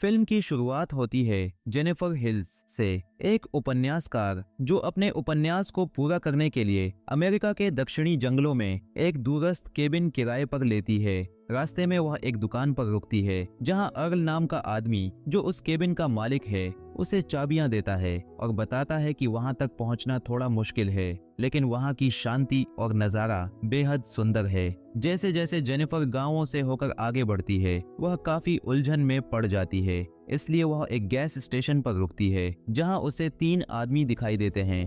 Film की शुरुआत होती है जेनिफर हिल्स से, एक उपन्यासकार जो अपने उपन्यास को पूरा करने के लिए अमेरिका के दक्षिणी जंगलों में एक दूरस्थ केबिन किराए पर लेती है। रास्ते में वह एक दुकान पर रुकती है जहां अर्ल नाम का आदमी जो उस केबिन का मालिक है उसे चाबियां देता है और बताता है कि वहां तक पहुंचना थोड़ा मुश्किल है, लेकिन वहां की शांति और नजारा बेहद सुंदर है। जैसे जैसे जेनिफर गांवों से होकर आगे बढ़ती है वह काफी उलझन में पड़ जाती है, इसलिए वह एक गैस स्टेशन पर रुकती है जहां उसे 3 आदमी दिखाई देते हैं,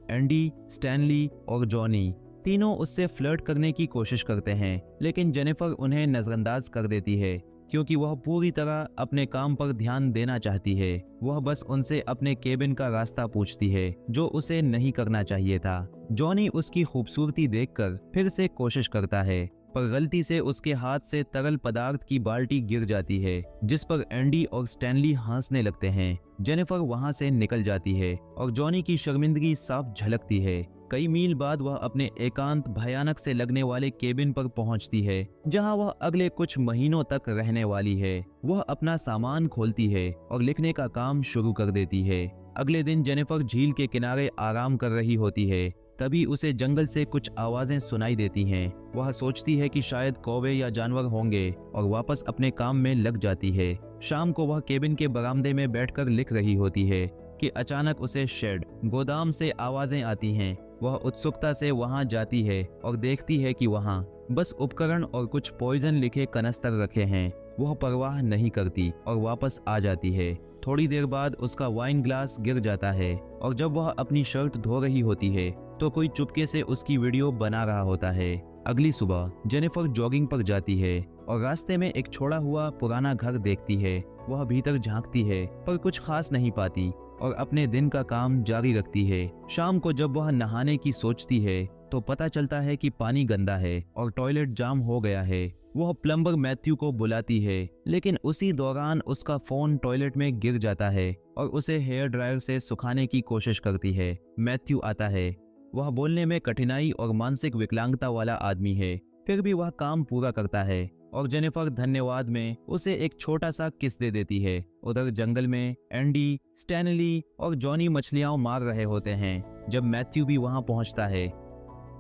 एंडी, स्टैनली और जॉनी। तीनों उससे फ्लर्ट करने की कोशिश करते हैं, लेकिन जेनिफर उन्हें नजरअंदाज कर देती है क्योंकि वह पूरी तरह अपने काम पर ध्यान देना चाहती है। वह बस उनसे अपने केबिन का रास्ता पूछती है जो उसे नहीं करना चाहिए था। जॉनी उसकी खूबसूरती देखकर फिर से कोशिश करता है, पर गलती से उसके हाथ से तरल पदार्थ की बाल्टी गिर जाती है जिस पर एंडी और स्टैनली हंसने लगते हैं। जेनिफर वहां से निकल जाती है और जॉनी की शर्मिंदगी साफ झलकती है। कई मील बाद वह अपने एकांत भयानक से लगने वाले केबिन पर पहुंचती है जहां वह अगले कुछ महीनों तक रहने वाली है। वह अपना सामान खोलती है और लिखने का काम शुरू कर देती है। अगले दिन जेनिफर झील के किनारे आराम कर रही होती है, तभी उसे जंगल से कुछ आवाजें सुनाई देती हैं। वह सोचती है कि शायद कौवे या जानवर होंगे और वापस अपने काम में लग जाती है। शाम को वह केबिन के बरामदे में बैठकर लिख रही होती है कि अचानक उसे शेड, गोदाम से आवाजें आती हैं। वह उत्सुकता से वहां जाती है और देखती है कि वहां बस उपकरण और कुछ पॉइजन लिखे कनस्तर रखे हैं। वह परवाह नहीं करती और वापस आ जाती है। थोड़ी देर बाद उसका वाइन ग्लास गिर जाता है और जब वह अपनी शर्ट धो रही होती है तो कोई चुपके से उसकी वीडियो बना रहा होता है। अगली सुबह जेनिफर जॉगिंग पर जाती है और रास्ते में एक छोड़ा हुआ पुराना घर देखती है। वह भीतर झांकती है पर कुछ खास नहीं पाती और अपने दिन का काम जारी रखती है। शाम को जब वह नहाने की सोचती है तो पता चलता है कि पानी गंदा है और टॉयलेट जाम हो गया है। वह प्लम्बर मैथ्यू को बुलाती है, लेकिन उसी दौरान उसका फोन टॉयलेट में गिर जाता है और उसे हेयर ड्रायर से सुखाने की कोशिश करती है। मैथ्यू आता है। वह बोलने में कठिनाई और मानसिक विकलांगता वाला आदमी है, फिर भी वह काम पूरा करता है और जेनिफर धन्यवाद में उसे एक छोटा सा किस दे देती है। उधर जंगल में एंडी, स्टैनली और जॉनी मछलियां मार रहे होते हैं जब मैथ्यू भी वहां पहुंचता है।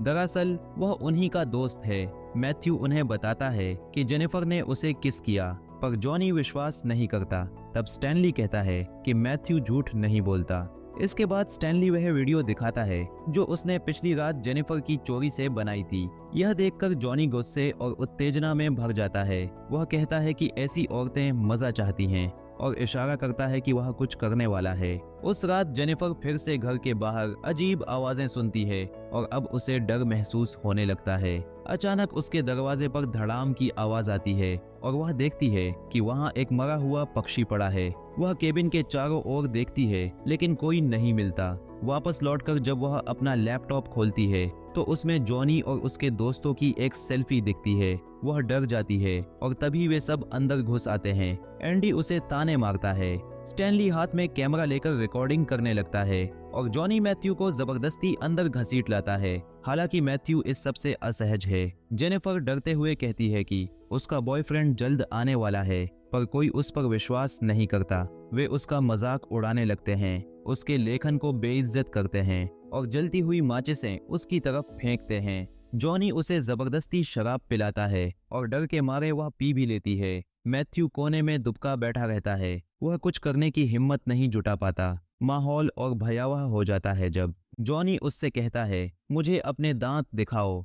दरअसल वह उन्हीं का दोस्त है। मैथ्यू उन्हें बताता है कि जेनिफर ने उसे किस किया, पर जॉनी विश्वास नहीं करता। तब स्टैनली कहता है कि मैथ्यू झूठ नहीं बोलता। इसके बाद स्टैनली वह वीडियो दिखाता है जो उसने पिछली रात जेनिफर की चोरी से बनाई थी। यह देखकर जॉनी गुस्से और उत्तेजना में भर जाता है। वह कहता है कि ऐसी औरतें मजा चाहती हैं और इशारा करता है कि वह कुछ करने वाला है। उस रात जेनिफर फिर से घर के बाहर अजीब आवाजें सुनती है और अब उसे डर महसूस होने लगता है। अचानक उसके दरवाजे पर धड़ाम की आवाज आती है और वह देखती है कि वहां एक मरा हुआ पक्षी पड़ा है। वह केबिन के चारों ओर देखती है लेकिन कोई नहीं मिलता। वापस लौटकर जब वह अपना लैपटॉप खोलती है तो उसमें जॉनी और उसके दोस्तों की एक सेल्फी दिखती है। वह डर जाती है और तभी वे सब अंदर घुस आते हैं। एंडी उसे ताने मारता है। स्टैनली हाथ में कैमरा लेकर रिकॉर्डिंग करने लगता है और जॉनी मैथ्यू को जबरदस्ती अंदर घसीट लाता है। हालांकि मैथ्यू इस सब से असहज है। जेनिफर डरते हुए कहती है कि उसका बॉयफ्रेंड जल्द आने वाला है, पर कोई उस पर विश्वास नहीं करता। वे उसका मजाक उड़ाने लगते हैं, उसके लेखन को बेइज्जत करते हैं और जलती हुई माचिसें उसकी तरफ फेंकते हैं। जॉनी उसे जबरदस्ती शराब पिलाता है और डर के मारे वह पी भी लेती है। मैथ्यू कोने में दुबका बैठा रहता है। वह कुछ करने की हिम्मत नहीं जुटा पाता। माहौल और भयावह हो जाता है जब जॉनी उससे कहता है, मुझे अपने दांत दिखाओ।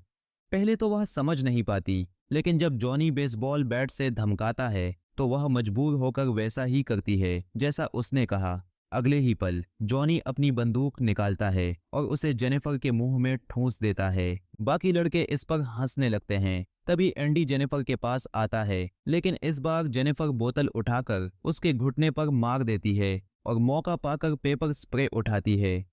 पहले तो वह समझ नहीं पाती, लेकिन जब जॉनी बेसबॉल बैट से धमकाता है तो वह मजबूर होकर वैसा ही करती है जैसा उसने कहा। अगले ही पल जॉनी अपनी बंदूक निकालता है और उसे जेनिफर के मुंह में ठूंस देता है। बाकी लड़के इस पर हंसने लगते हैं। तभी एंडी जेनिफर के पास आता है, लेकिन इस बार जेनिफर बोतल उठाकर उसके घुटने पर मार देती है और मौका पाकर पेपर स्प्रे उठाती है।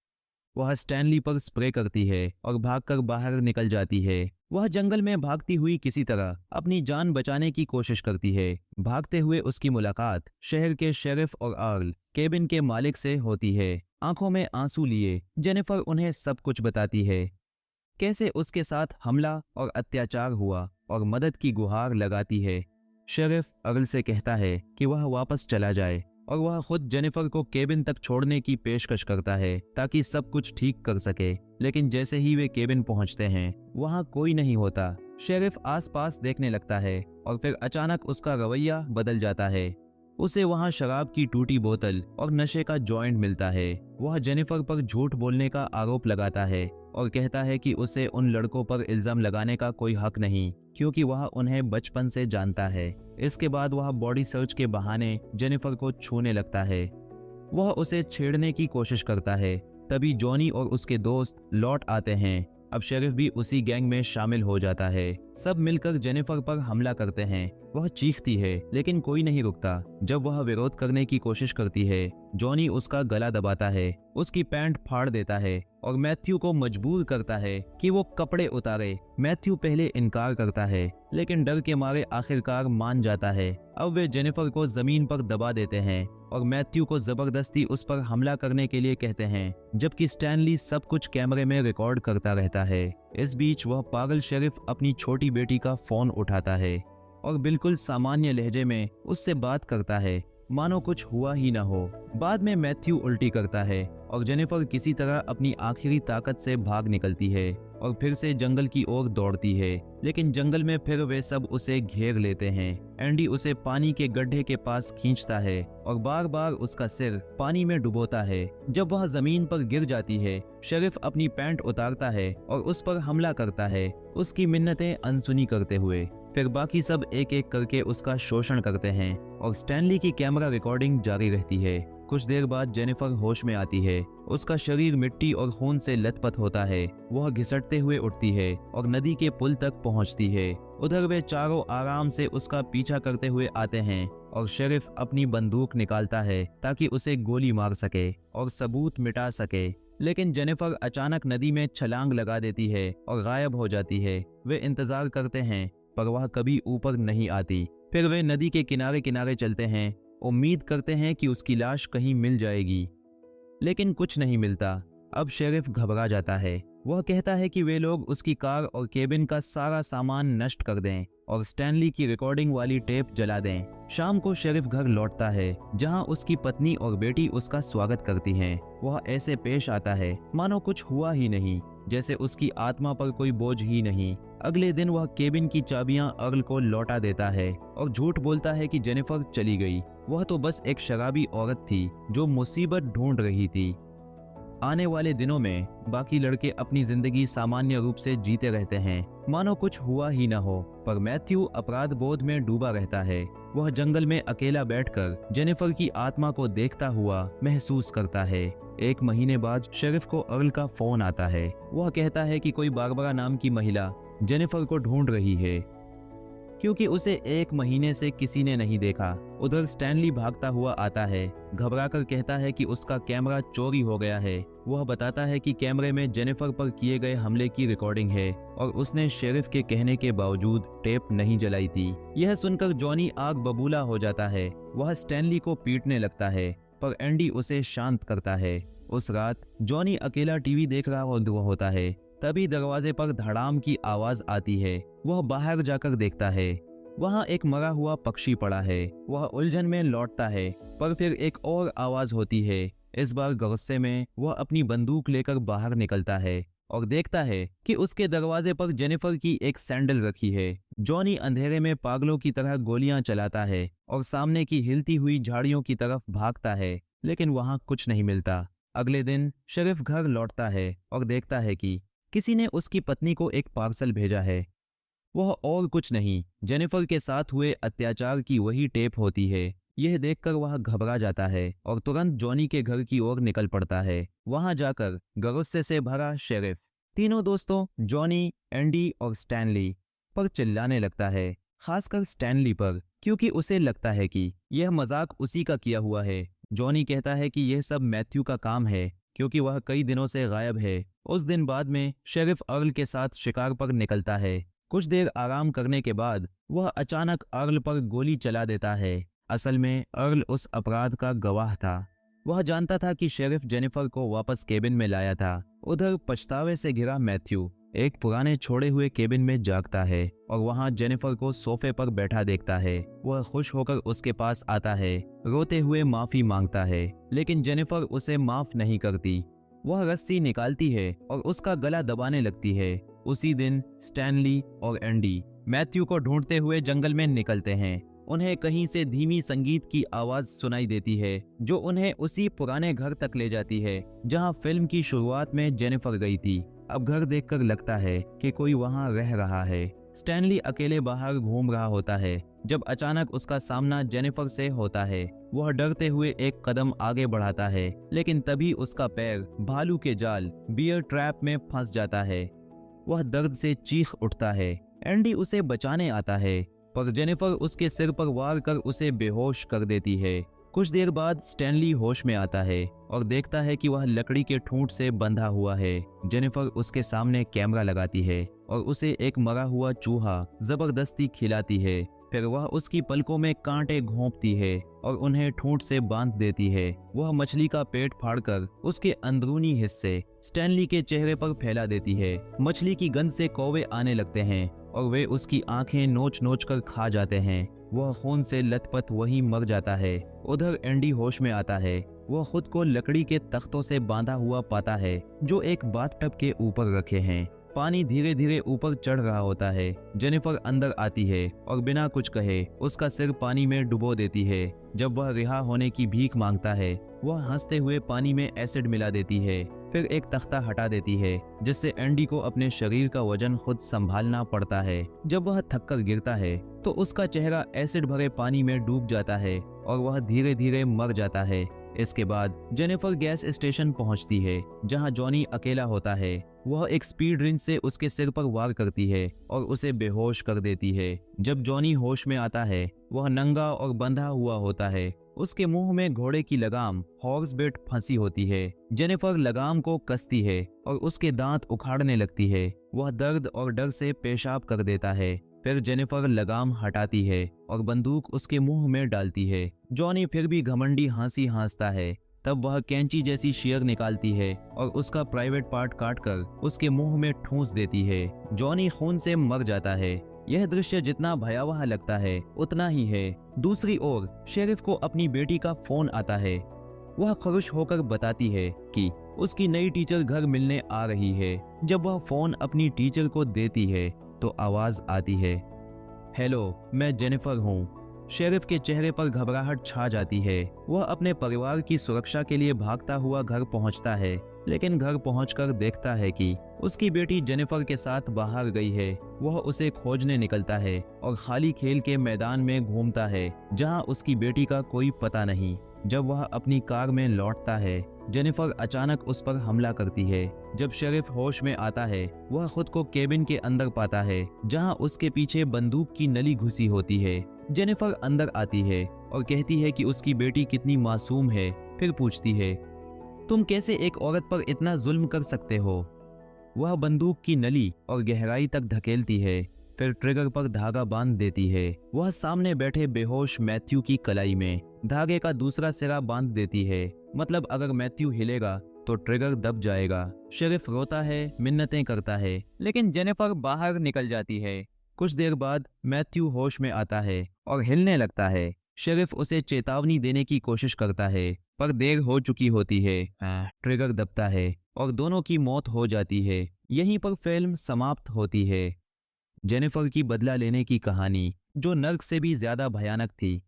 वह स्टैनली पर स्प्रे करती है और भागकर बाहर निकल जाती है। वह जंगल में भागती हुई किसी तरह अपनी जान बचाने की कोशिश करती है। भागते हुए उसकी मुलाकात शहर के शेरिफ और अर्ल, केबिन के मालिक से होती है। आंखों में आंसू लिए जेनिफर उन्हें सब कुछ बताती है, कैसे उसके साथ हमला और अत्याचार हुआ और मदद की गुहार लगाती है। शेरिफ अर्ल से कहता है कि वह वापस चला जाए और वह खुद जेनिफर को केबिन तक छोड़ने की पेशकश करता है ताकि सब कुछ ठीक कर सके। लेकिन जैसे ही वे केबिन पहुंचते हैं वहां कोई नहीं होता। शेरिफ आसपास देखने लगता है और फिर अचानक उसका रवैया बदल जाता है। उसे वहां शराब की टूटी बोतल और नशे का जॉइंट मिलता है। वह जेनिफर पर झूठ बोलने का आरोप लगाता है और कहता है कि उसे उन लड़कों पर इल्जाम लगाने का कोई हक नहीं, क्योंकि वह उन्हें बचपन से जानता है। इसके बाद वह बॉडी सर्च के बहाने जेनिफर को छूने लगता है। वह उसे छेड़ने की कोशिश करता है। तभी जॉनी और उसके दोस्त लौट आते हैं। अब शेरिफ भी उसी गैंग में शामिल हो जाता है। सब मिलकर जेनिफर पर हमला करते हैं। वह चीखती है लेकिन कोई नहीं रुकता। जब वह विरोध करने की कोशिश करती है जॉनी उसका गला दबाता है, उसकी पैंट फाड़ देता है और मैथ्यू को मजबूर करता है कि वो कपड़े उतारे। मैथ्यू पहले इनकार करता है लेकिन डर के मारे आखिरकार मान जाता है। अब वे जेनिफर को जमीन पर दबा देते हैं और मैथ्यू को जबरदस्ती उस पर हमला करने के लिए कहते हैं, जबकि स्टैनली सब कुछ कैमरे में रिकॉर्ड करता रहता है। इस बीच वह पागल शेरिफ अपनी छोटी बेटी का फोन उठाता है और बिल्कुल सामान्य लहजे में उससे बात करता है, मानो कुछ हुआ ही न हो। बाद में मैथ्यू उल्टी करता है और जेनिफर किसी तरह अपनी आखिरी ताकत से भाग निकलती है और फिर से जंगल की ओर दौड़ती है। लेकिन जंगल में फिर वे सब उसे घेर लेते हैं। एंडी उसे पानी के गड्ढे के पास खींचता है और बार बार उसका सिर पानी में डुबोता है। जब वह जमीन पर गिर जाती है शेरिफ अपनी पैंट उतारता है और उस पर हमला करता है, उसकी मिन्नतें अनसुनी करते हुए। फिर बाकी सब एक एक करके उसका शोषण करते हैं और स्टैनली की कैमरा रिकॉर्डिंग जारी रहती है। कुछ देर बाद जेनिफर होश में आती है। उसका शरीर मिट्टी और खून से लथपथ होता है। वह घिसटते हुए उठती है और नदी के पुल तक पहुंचती है। उधर वे चारों आराम से उसका पीछा करते हुए आते हैं और शेरिफ अपनी बंदूक निकालता है ताकि उसे गोली मार सके और सबूत मिटा सके। लेकिन जेनिफर अचानक नदी में छलांग लगा देती है और गायब हो जाती है। वे इंतजार करते हैं पर वह कभी ऊपर नहीं आती। फिर वे नदी के किनारे किनारे चलते हैं, उम्मीद करते हैं कि उसकी लाश कहीं मिल जाएगी, लेकिन कुछ नहीं मिलता। अब शेरिफ घबरा जाता है। वह कहता है कि वे लोग उसकी कार और केबिन का सारा सामान नष्ट कर दें और स्टैनली की रिकॉर्डिंग वाली टेप जला दें। शाम को शेरिफ घर लौटता है जहां उसकी पत्नी और बेटी उसका स्वागत करती हैं। वह ऐसे पेश आता है मानो कुछ हुआ ही नहीं, जैसे उसकी आत्मा पर कोई बोझ ही नहीं। अगले दिन वह केबिन की चाबियां अर्ल को लौटा देता है और झूठ बोलता है कि जेनिफर चली गई। वह तो बस एक शराबी औरत थी जो मुसीबत ढूंढ रही थी। आने वाले दिनों में बाकी लड़के अपनी जिंदगी सामान्य रूप से जीते रहते हैं, मानो कुछ हुआ ही न हो। पर मैथ्यू अपराध बोध में डूबा रहता है। वह जंगल में अकेला बैठकर जेनिफर की आत्मा को देखता हुआ महसूस करता है। 1 महीने बाद शेरिफ को अर्ल का फोन आता है। वह कहता है कि कोई बारबरा नाम की महिला जेनिफर को ढूंढ रही है, क्योंकि उसे 1 महीने से किसी ने नहीं देखा। उधर स्टैनली भागता हुआ आता है, घबराकर कहता है कि उसका कैमरा चोरी हो गया है। वह बताता है कि कैमरे में जेनिफर पर किए गए हमले की रिकॉर्डिंग है और उसने शेरिफ के कहने के बावजूद टेप नहीं जलाई थी। यह सुनकर जॉनी आग बबूला हो जाता है। वह स्टैनली को पीटने लगता है पर एंडी उसे शांत करता है। उस रात जॉनी अकेला टीवी देख रहा होता है। तभी दरवाजे पर धड़ाम की आवाज आती है। वह बाहर जाकर देखता है, वहां एक मरा हुआ पक्षी पड़ा है। वह उलझन में लौटता है पर फिर एक और आवाज होती है। इस बार गुस्से में वह अपनी बंदूक लेकर बाहर निकलता है और देखता है कि उसके दरवाजे पर जेनिफर की एक सैंडल रखी है। जॉनी अंधेरे में पागलों की तरह गोलियां चलाता है और सामने की हिलती हुई झाड़ियों की तरफ भागता है, लेकिन वहां कुछ नहीं मिलता। अगले दिन शेरिफ घर लौटता है और देखता है कि किसी ने उसकी पत्नी को एक पार्सल भेजा है। वह और कुछ नहीं, जेनिफर के साथ हुए अत्याचार की वही टेप होती है। यह देखकर वह घबरा जाता है और तुरंत जॉनी के घर की ओर निकल पड़ता है। वहां जाकर गुस्से से भरा शेरिफ तीनों दोस्तों जॉनी, एंडी और स्टैनली पर चिल्लाने लगता है, खासकर स्टैनली पर, क्योंकि उसे लगता है कि यह मजाक उसी का किया हुआ है। जॉनी कहता है कि यह सब मैथ्यू का काम है क्योंकि वह कई दिनों से गायब है। उस दिन बाद में शेरिफ अर्ल के साथ शिकार पर निकलता है। कुछ देर आराम करने के बाद वह अचानक अर्ल पर गोली चला देता है। असल में अर्ल उस अपराध का गवाह था। वह जानता था कि शेरिफ जेनिफर को वापस केबिन में लाया था। उधर पछतावे से घिरा मैथ्यू एक पुराने छोड़े हुए केबिन में जागता है और वहाँ जेनिफर को सोफे पर बैठा देखता है। वह खुश होकर उसके पास आता है, रोते हुए माफी मांगता है, लेकिन जेनिफर उसे माफ नहीं करती। वह रस्सी निकालती है और उसका गला दबाने लगती है। उसी दिन स्टैनली और एंडी मैथ्यू को ढूंढते हुए जंगल में निकलते हैं। उन्हें कहीं से धीमी संगीत की आवाज सुनाई देती है जो उन्हें उसी पुराने घर तक ले जाती है जहां फिल्म की शुरुआत में जेनिफर गई थी। अब घर देखकर लगता है कि कोई वहां रह रहा है। स्टैनली अकेले बाहर घूम रहा होता है जब अचानक उसका सामना जेनिफर से होता है। वह डरते हुए एक कदम आगे बढ़ाता है, लेकिन तभी उसका पैर भालू के जाल बियर ट्रैप में फंस जाता है। वह दर्द से चीख उठता है। एंडी उसे बचाने आता है, पर जेनिफर उसके सिर पर वार कर उसे बेहोश कर देती है। कुछ देर बाद स्टैनली होश में आता है और देखता है कि वह लकड़ी के ठूंठ से बंधा हुआ है। जेनिफर उसके सामने कैमरा लगाती है और उसे एक मरा हुआ चूहा जबरदस्ती खिलाती है। फिर वह उसकी पलकों में कांटे घोंपती है और उन्हें ठूंठ से बांध देती है। वह मछली का पेट फाड़कर उसके अंदरूनी हिस्से स्टैनली के चेहरे पर फैला देती है। मछली की गंध से कौवे आने लगते हैं और वे उसकी आंखें नोच नोच कर खा जाते हैं। वह खून से लथपथ वहीं मर जाता है। उधर एंडी होश में आता है। वह खुद को लकड़ी के तख्तों से बांधा हुआ पाता है जो एक बाथटब के ऊपर रखे हैं। पानी धीरे धीरे ऊपर चढ़ रहा होता है। जेनिफर अंदर आती है और बिना कुछ कहे उसका सिर पानी में डुबो देती है। जब वह रिहा होने की भीख मांगता है, वह हंसते हुए पानी में एसिड मिला देती है, फिर एक तख्ता हटा देती है जिससे एंडी को अपने शरीर का वजन खुद संभालना पड़ता है। जब वह थककर गिरता है तो उसका चेहरा एसिड भरे पानी में डूब जाता है और वह धीरे धीरे मर जाता है। इसके बाद जेनिफर गैस स्टेशन पहुंचती है जहां जॉनी अकेला होता है। वह एक स्पीड रिंच से उसके सिर पर वार करती है और उसे बेहोश कर देती है। जब जॉनी होश में आता है, वह नंगा और बंधा हुआ होता है। उसके मुंह में घोड़े की लगाम हॉर्स बिट फंसी होती है। जेनिफर लगाम को कसती है और उसके दांत उखाड़ने लगती है। वह दर्द और डर से पेशाब कर देता है। फिर जेनिफर लगाम हटाती है और बंदूक उसके मुंह में डालती है। जॉनी फिर भी घमंडी हंसी हंसता है। तब वह कैंची जैसी शेयर निकालती है और उसका प्राइवेट पार्ट काटकर उसके मुंह में ठूंस देती है। जॉनी खून से मर जाता है। यह दृश्य जितना भयावह लगता है उतना ही है। दूसरी ओर शेरिफ को अपनी बेटी का फोन आता है। वह खुश होकर बताती है कि उसकी नई टीचर घर मिलने आ रही है। जब वह फोन अपनी टीचर को देती है तो आवाज आती है, हेलो, मैं जेनिफर हूँ। शेरिफ के चेहरे पर घबराहट छा जाती है। वह अपने परिवार की सुरक्षा के लिए भागता हुआ घर पहुँचता है, लेकिन घर पहुंचकर देखता है कि उसकी बेटी जेनिफर के साथ बाहर गई है। वह उसे खोजने निकलता है और खाली खेल के मैदान में घूमता है जहां उसकी बेटी का कोई पता नहीं। जब वह अपनी कार में लौटता है, जेनिफर अचानक उस पर हमला करती है। जब शेरिफ होश में आता है, वह खुद को केबिन के अंदर पाता है जहां उसके पीछे बंदूक की नली घुसी होती है। जेनिफर अंदर आती है और कहती है कि उसकी बेटी कितनी मासूम है। फिर पूछती है, तुम कैसे एक औरत पर इतना जुल्म कर सकते हो? वह बंदूक की नली और गहराई तक धकेलती है, फिर ट्रिगर पर धागा बांध देती है। वह सामने बैठे बेहोश मैथ्यू की कलाई में धागे का दूसरा सिरा बांध देती है। मतलब अगर मैथ्यू हिलेगा तो ट्रिगर दब जाएगा। शेरिफ रोता है, मिन्नतें करता है, लेकिन जेनिफर बाहर निकल जाती है। कुछ देर बाद मैथ्यू होश में आता है और हिलने लगता है। शेरिफ उसे चेतावनी देने की कोशिश करता है, पर देर हो चुकी होती है। ट्रिगर दबता है और दोनों की मौत हो जाती है। यहीं पर फिल्म समाप्त होती है। जेनिफर की बदला लेने की कहानी, जो नर्क से भी ज्यादा भयानक थी,